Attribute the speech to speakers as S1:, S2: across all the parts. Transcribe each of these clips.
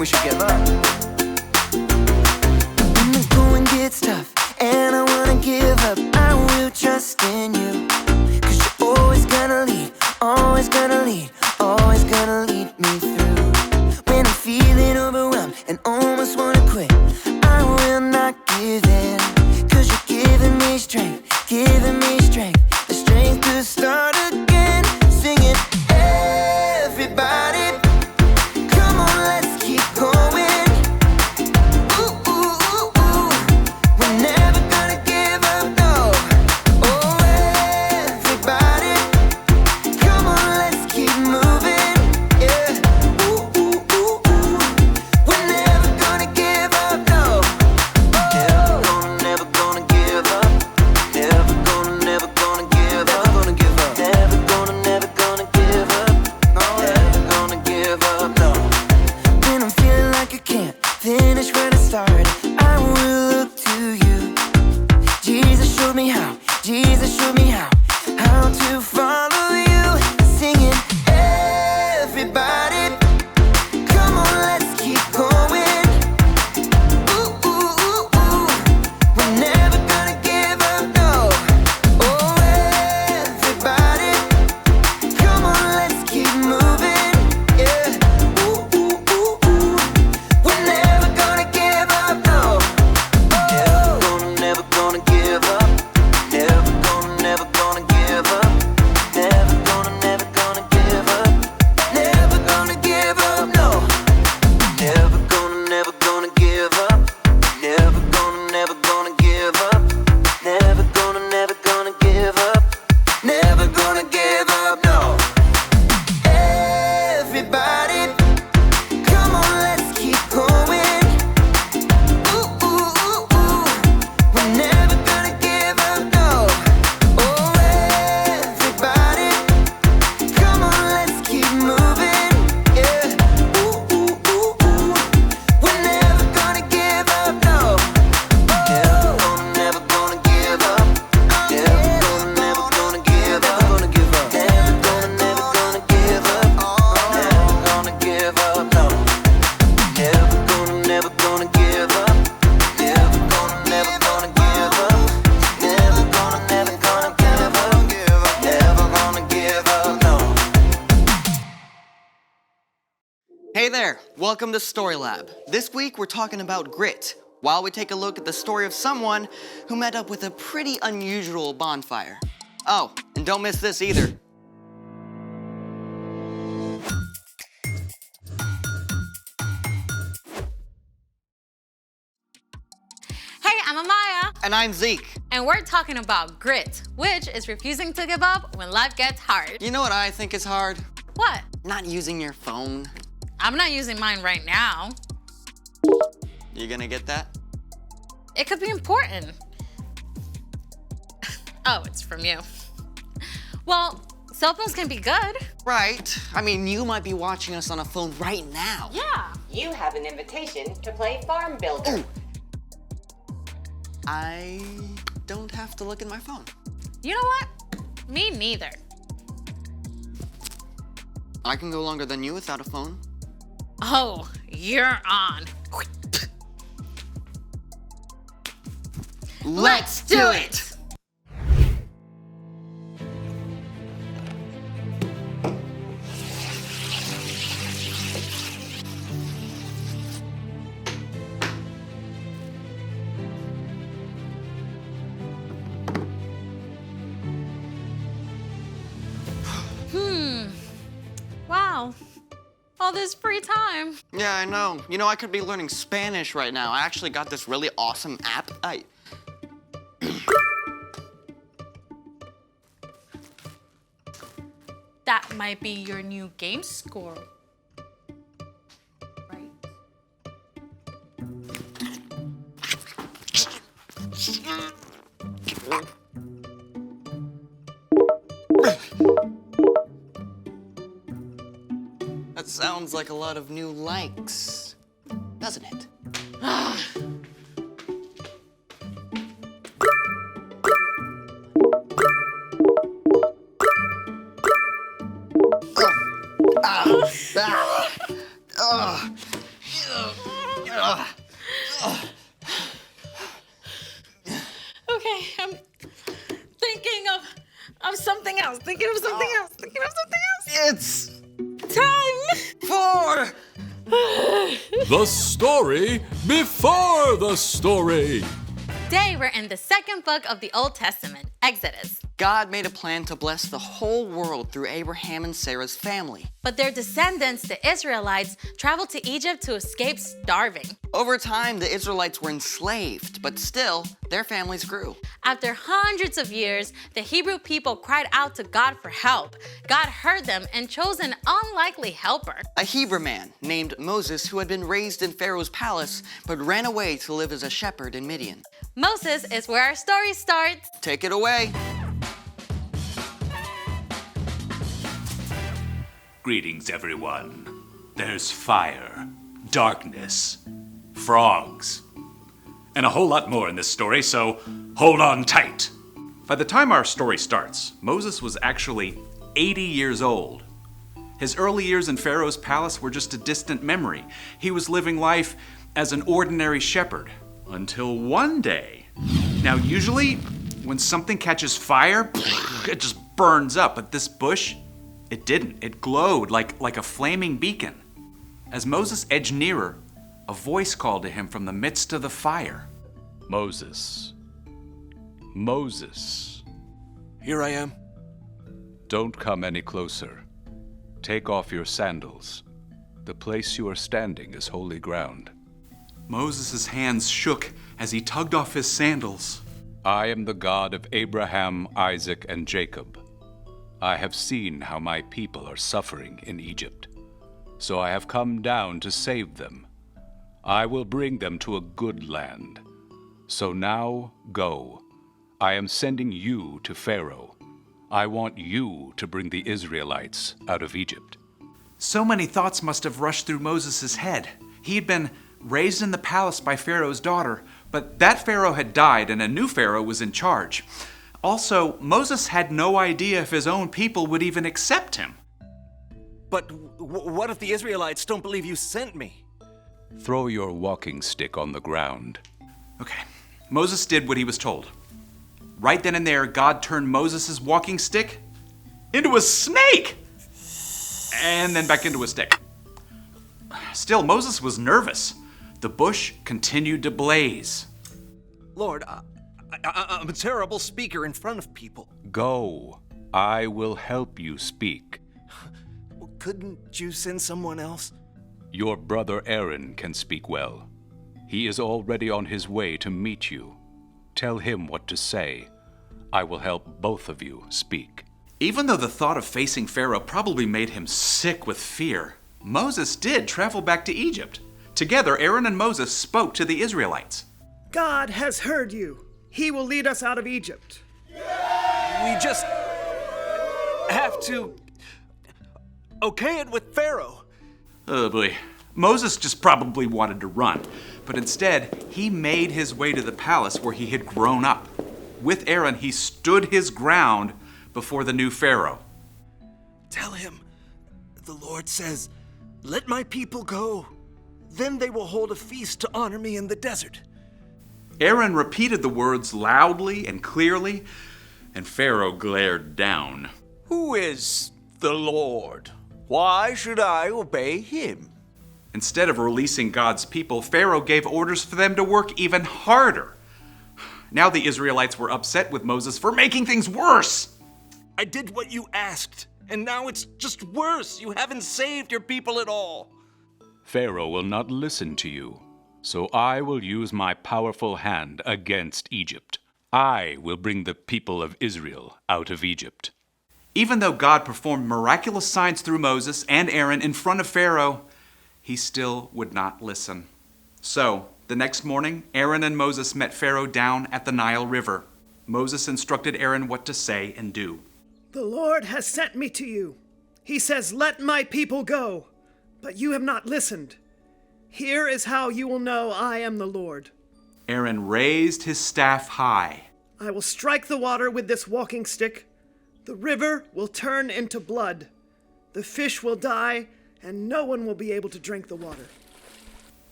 S1: we should give up.
S2: When the going gets tough and I wanna give up, I will trust in you. 'Cause you're always gonna lead, always gonna lead, always gonna lead me through. When I'm feeling overwhelmed and almost wanna quit, I will not give in. 'Cause you're giving me strength, the strength to start again. Sing it, everybody. Come on, let's keep going. Ooh, ooh, ooh, ooh. We're never gonna give up, no. Oh, everybody. Come on, let's keep moving. Yeah. Ooh, ooh, ooh, ooh. We're never gonna give up, no. Never gonna give up. Never gonna give up. Never gonna give up. Never gonna give up. No, never gonna give up, no. When I'm feeling like I can't finish where I started, I will look to you. Jesus showed me how, Jesus showed me how to follow you. Singing, everybody, come on, let's keep going. Ooh, ooh, ooh, ooh. We're never gonna give up, no. Oh, everybody, come on, let's keep moving. Yeah. Ooh, ooh, ooh, ooh. We're never gonna give up, no. Never gonna give up. Never gonna give up. Never gonna give up. Never gonna give up, no. Never gonna give up. Never gonna give up. Never gonna give up. Never gonna give up, no. Everybody, come on, let's keep going. Ooh, ooh, ooh, ooh. We're never gonna give up, no. Oh, everybody, come on, let's keep moving. Yeah. Ooh, ooh, ooh, ooh. We're never gonna give up, no. Never gonna give up. Never gonna give up. Never gonna give up. Never gonna give up. Never gonna give up, no. Never gonna give up. Never gonna give up. Never gonna give up. Never gonna give up, no.
S3: Hey there, welcome to Story Lab. This week we're talking about grit, while we take a look at the story of someone who met up with a pretty unusual bonfire. Oh, and don't miss this either.
S4: Hey, I'm Amaya,
S3: And I'm Zeke.
S4: and we're talking about grit, which is refusing to give up when life gets hard.
S3: You know what I think is hard?
S4: What?
S3: Not using your phone.
S4: I'm not using mine right now.
S3: You gonna get that?
S4: It could be important. Oh, it's from you. Well, cell phones can be good.
S3: Right. I mean, you might be watching us on a phone right now.
S4: Yeah.
S5: You have an invitation to play Farm Builder.
S3: Ooh. I don't have to look at my phone.
S4: You know what? Me neither.
S3: I can go longer than you without a phone.
S4: Oh, you're on. Let's do it! Wow. All this free time.
S3: Yeah, I know. You know, I could be learning Spanish right now. I actually got this really awesome app.
S4: That might be your new game score. Right.
S3: That sounds like a lot of new likes, doesn't it?
S4: Okay, I'm thinking of something else. Thinking of something else.
S3: It's
S4: Time!
S3: for
S1: The story before the story.
S4: Today we're in the second book of the Old Testament, Exodus.
S3: God made a plan to bless the whole world through Abraham and Sarah's family.
S4: But their descendants, the Israelites, traveled to Egypt to escape starving.
S3: Over time, the Israelites were enslaved, but still, their families grew.
S4: After hundreds of years, the Hebrew people cried out to God for help. God heard them and chose an unlikely helper.
S3: A Hebrew man named Moses who had been raised in Pharaoh's palace, but ran away to live as a shepherd in Midian.
S4: Moses is where our story starts.
S3: Take it away.
S6: Greetings, everyone. There's fire, darkness, frogs, and a whole lot more in this story, so hold on tight. By the time our story starts, Moses was actually 80 years old. His early years in Pharaoh's palace were just a distant memory. He was living life as an ordinary shepherd until one day. Now, usually, when something catches fire, it just burns up, but this bush, it didn't. It glowed like a flaming beacon. As Moses edged nearer, a voice called to him from the midst of the fire.
S1: Moses. Moses.
S7: Here I am.
S1: Don't come any closer. Take off your sandals. The place you are standing is holy ground.
S6: Moses' hands shook as he tugged off his sandals.
S1: I am the God of Abraham, Isaac, and Jacob. I have seen how my people are suffering in Egypt, so I have come down to save them. I will bring them to a good land. So now go. I am sending you to Pharaoh. I want you to bring the Israelites out of Egypt.
S6: So many thoughts must have rushed through Moses' head. He had been raised in the palace by Pharaoh's daughter, but that Pharaoh had died and a new Pharaoh was in charge. Also, Moses had no idea if his own people would even accept him.
S7: But what if the Israelites don't believe you sent me?
S1: Throw your walking stick on the ground.
S6: Okay, Moses did what he was told. Right then and there, God turned Moses' walking stick into a snake! And then back into a stick. Still, Moses was nervous. The bush continued to blaze.
S7: Lord, I'm a terrible speaker in front of people.
S1: Go. I will help you speak.
S7: Couldn't you send someone else?
S1: Your brother Aaron can speak well. He is already on his way to meet you. Tell him what to say. I will help both of you speak.
S6: Even though the thought of facing Pharaoh probably made him sick with fear, Moses did travel back to Egypt. Together, Aaron and Moses spoke to the Israelites.
S8: God has heard you. He will lead us out of Egypt.
S7: We just have to okay it with Pharaoh.
S6: Oh boy. Moses just probably wanted to run, but instead, he made his way to the palace where he had grown up. With Aaron, he stood his ground before the new Pharaoh.
S7: Tell him, the Lord says, let my people go. Then they will hold a feast to honor me in the desert.
S6: Aaron repeated the words loudly and clearly, and Pharaoh glared down.
S9: Who is the Lord? Why should I obey him?
S6: Instead of releasing God's people, Pharaoh gave orders for them to work even harder. Now the Israelites were upset with Moses for making things worse.
S7: I did what you asked, and now it's just worse. You haven't saved your people at all.
S1: Pharaoh will not listen to you, so I will use my powerful hand against Egypt. I will bring the people of Israel out of Egypt.
S6: Even though God performed miraculous signs through Moses and Aaron in front of Pharaoh, he still would not listen. So, the next morning, Aaron and Moses met Pharaoh down at the Nile River. Moses instructed Aaron what to say and do.
S8: The Lord has sent me to you. He says, let my people go. But you have not listened. Here is how you will know I am the Lord.
S6: Aaron raised his staff high.
S8: I will strike the water with this walking stick. The river will turn into blood. The fish will die, and no one will be able to drink the water.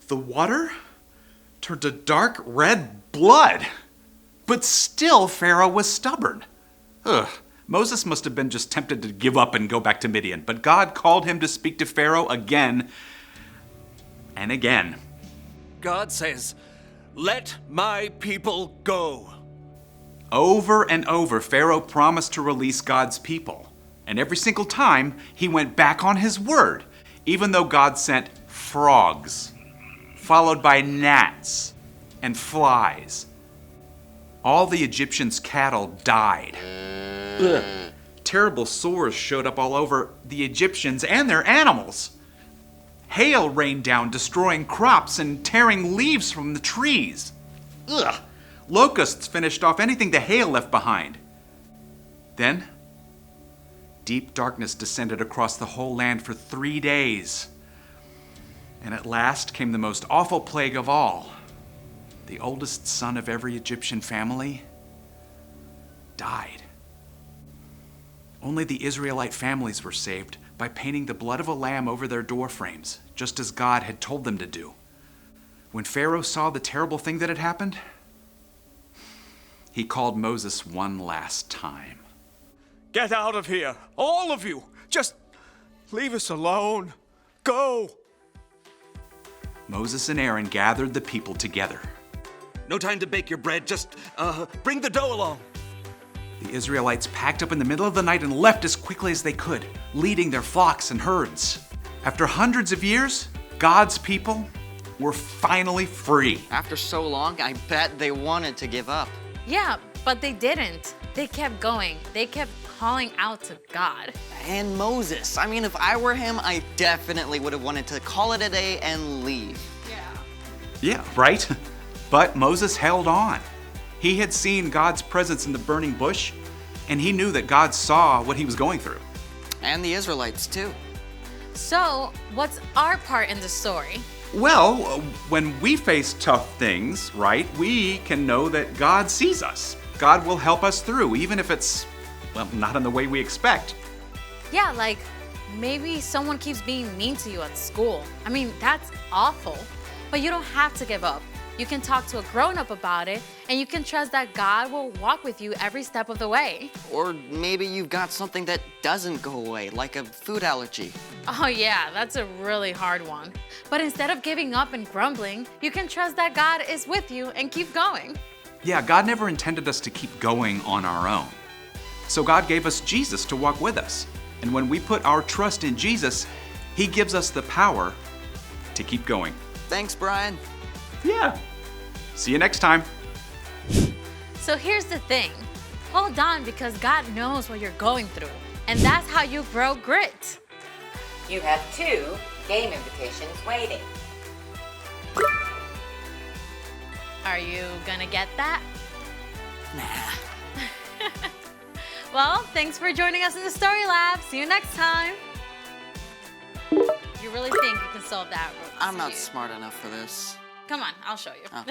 S6: The water turned to dark red blood. But still, Pharaoh was stubborn. Ugh. Moses must have been just tempted to give up and go back to Midian, but God called him to speak to Pharaoh again and again.
S9: God says, let my people go.
S6: Over and over, Pharaoh promised to release God's people. And every single time, he went back on his word, even though God sent frogs, followed by gnats and flies. All the Egyptians' cattle died. Ugh. Terrible sores showed up all over the Egyptians and their animals. Hail rained down, destroying crops and tearing leaves from the trees. Ugh. Locusts finished off anything the hail left behind. Then, deep darkness descended across the whole land for 3 days. And at last came the most awful plague of all. The oldest son of every Egyptian family died. Only the Israelite families were saved by painting the blood of a lamb over their door frames, just as God had told them to do. When Pharaoh saw the terrible thing that had happened, he called Moses one last time.
S9: Get out of here, all of you. Just leave us alone. Go.
S6: Moses and Aaron gathered the people together.
S7: No time to bake your bread, just bring the dough along.
S6: The Israelites packed up in the middle of the night and left as quickly as they could, leading their flocks and herds. After hundreds of years, God's people were finally free.
S3: After so long, I bet they wanted to give up.
S4: Yeah, but they didn't. They kept going. They kept calling out to God.
S3: And Moses. I mean, if I were him, I definitely would have wanted to call it a day and leave.
S6: Yeah, right? But Moses held on. He had seen God's presence in the burning bush, and he knew that God saw what he was going through.
S3: And the Israelites, too.
S4: So, what's our part in the story?
S6: Well, when we face tough things, right, we can know that God sees us. God will help us through, even if it's, well, not in the way we expect.
S4: Yeah, like maybe someone keeps being mean to you at school. I mean, that's awful. But you don't have to give up. You can talk to a grown-up about it, and you can trust that God will walk with you every step of the way.
S3: Or maybe you've got something that doesn't go away, like a food allergy.
S4: Oh yeah, that's a really hard one. But instead of giving up and grumbling, you can trust that God is with you and keep going.
S6: Yeah, God never intended us to keep going on our own. So God gave us Jesus to walk with us. And when we put our trust in Jesus, he gives us the power to keep going.
S3: Thanks, Brian.
S6: Yeah. See you next time.
S4: So here's the thing. Hold on, because God knows what you're going through. And that's how you grow grit.
S5: You have 2 game invitations waiting.
S4: Are you gonna get that?
S3: Nah.
S4: Well, thanks for joining us in the Story Lab. See you next time. You really think you can solve that?
S3: I'm not smart enough for this.
S4: Come on, I'll show you.
S3: Oh.